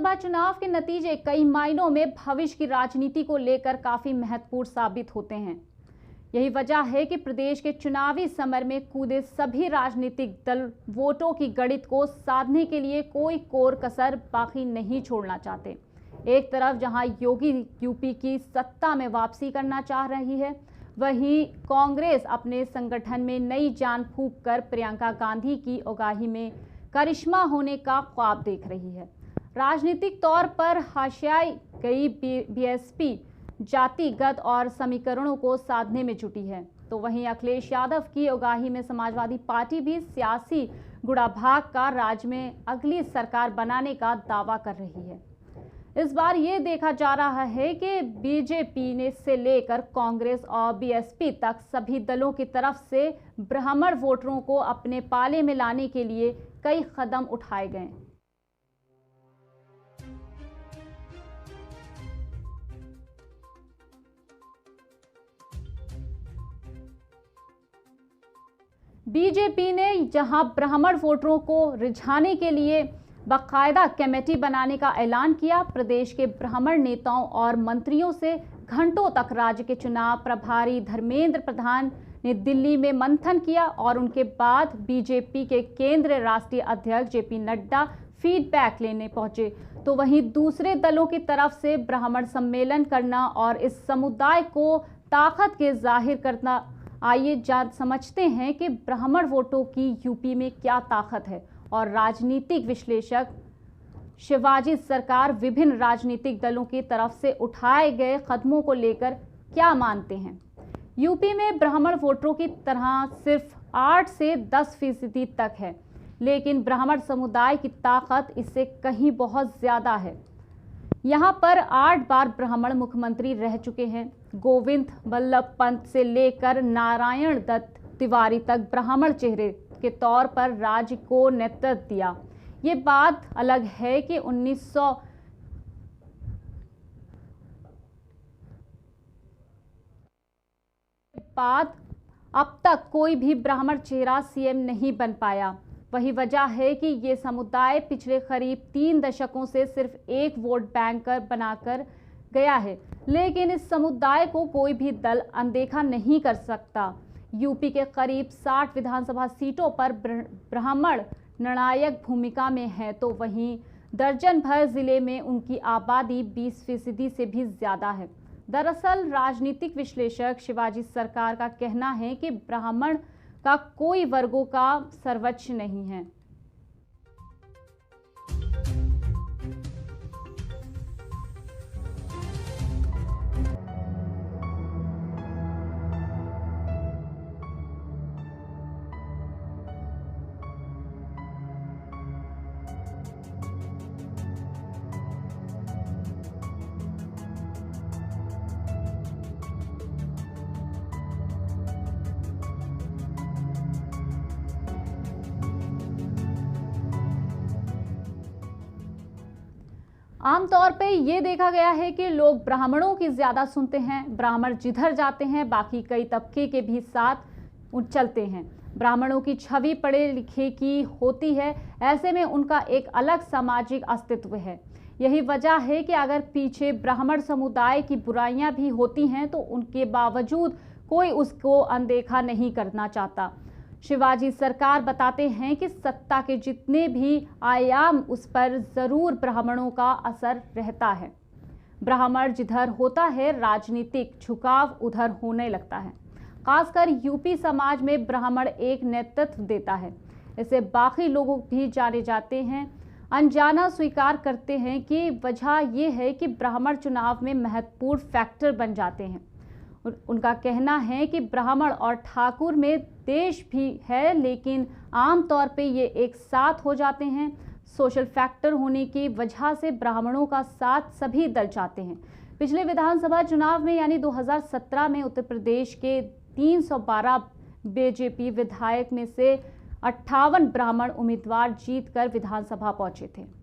विधानसभा चुनाव के नतीजे कई मायनों में भविष्य की राजनीति को लेकर काफी महत्वपूर्ण साबित होते हैं। यही वजह है कि प्रदेश के चुनावी समर में कूदे सभी राजनीतिक दल वोटों की गणित को साधने के लिए कोई कोर कसर बाकी नहीं छोड़ना चाहते। एक तरफ जहां योगी यूपी की सत्ता में वापसी करना चाह रही है, वहीं कांग्रेस अपने संगठन में नई जान फूंक कर प्रियंका गांधी की आगाही में करिश्मा होने का ख्वाब देख रही है। राजनीतिक तौर पर हाशियाई गई बीएसपी जातिगत और समीकरणों को साधने में जुटी है, तो वहीं अखिलेश यादव की आगाही में समाजवादी पार्टी भी सियासी गुड़ाभाग का राज्य में अगली सरकार बनाने का दावा कर रही है। इस बार ये देखा जा रहा है कि बीजेपी ने से लेकर कांग्रेस और बीएसपी तक सभी दलों की तरफ से ब्राह्मण वोटरों को अपने पाले में लाने के लिए कई कदम उठाए गए। बीजेपी ने जहां ब्राह्मण वोटरों को रिझाने के लिए बाकायदा कमेटी बनाने का ऐलान किया, प्रदेश के ब्राह्मण नेताओं और मंत्रियों से घंटों तक राज्य के चुनाव प्रभारी धर्मेंद्र प्रधान ने दिल्ली में मंथन किया और उनके बाद बीजेपी के केंद्रीय राष्ट्रीय अध्यक्ष जेपी नड्डा फीडबैक लेने पहुंचे। तो वहीं दूसरे दलों की तरफ से ब्राह्मण सम्मेलन करना और इस समुदाय को ताकत के जाहिर करना। आइए समझते हैं कि ब्राह्मण वोटों की यूपी में क्या ताकत है और राजनीतिक विश्लेषक शिवाजी सरकार विभिन्न राजनीतिक दलों की तरफ से उठाए गए कदमों को लेकर क्या मानते हैं। यूपी में ब्राह्मण वोटरों की तरह सिर्फ 8 से 10% तक है, लेकिन ब्राह्मण समुदाय की ताकत इससे कहीं बहुत ज्यादा है। यहाँ पर 8 बार ब्राह्मण मुख्यमंत्री रह चुके हैं। गोविंद बल्लभ पंत से लेकर नारायण दत्त तिवारी तक ब्राह्मण चेहरे के तौर पर राज्य को नेतृत्व दिया। ये बात अलग है कि 1900 बाद अब तक कोई भी ब्राह्मण चेहरा सीएम नहीं बन पाया। वही वजह है कि ये समुदाय पिछले करीब 3 दशकों से सिर्फ एक वोट बैंक बनाकर गया है, लेकिन इस समुदाय को कोई भी दल अनदेखा नहीं कर सकता। यूपी के करीब 60 विधानसभा सीटों पर ब्राह्मण निर्णायक भूमिका में है, तो वहीं दर्जन भर जिले में उनकी आबादी 20% से भी ज्यादा है। दरअसल राजनीतिक विश्लेषक शिवाजी सरकार का कहना है कि ब्राह्मण का कोई वर्गों का सर्वोच्च नहीं है। आमतौर पे ये देखा गया है कि लोग ब्राह्मणों की ज्यादा सुनते हैं। ब्राह्मण जिधर जाते हैं बाकी कई तबके के भी साथ चलते हैं। ब्राह्मणों की छवि पढ़े लिखे की होती है, ऐसे में उनका एक अलग सामाजिक अस्तित्व है। यही वजह है कि अगर पीछे ब्राह्मण समुदाय की बुराइयां भी होती हैं तो उनके बावजूद कोई उसको अनदेखा नहीं करना चाहता। शिवाजी सरकार बताते हैं कि सत्ता के जितने भी आयाम उस पर जरूर ब्राह्मणों का असर रहता है। ब्राह्मण जिधर होता है राजनीतिक झुकाव उधर होने लगता है। खासकर यूपी समाज में ब्राह्मण एक नेतृत्व देता है, इसे बाकी लोग भी जाने जाते हैं। अनजाना स्वीकार करते हैं कि वजह यह है कि ब्राह्मण चुनाव में महत्वपूर्ण फैक्टर बन जाते हैं। उनका कहना है कि ब्राह्मण और ठाकुर में देश भी है, लेकिन आमतौर पे ये एक साथ हो जाते हैं। सोशल फैक्टर होने की वजह से ब्राह्मणों का साथ सभी दल चाहते हैं। पिछले विधानसभा चुनाव में यानी 2017 में उत्तर प्रदेश के 312 बीजेपी विधायक में से 58 ब्राह्मण उम्मीदवार जीतकर विधानसभा पहुंचे थे।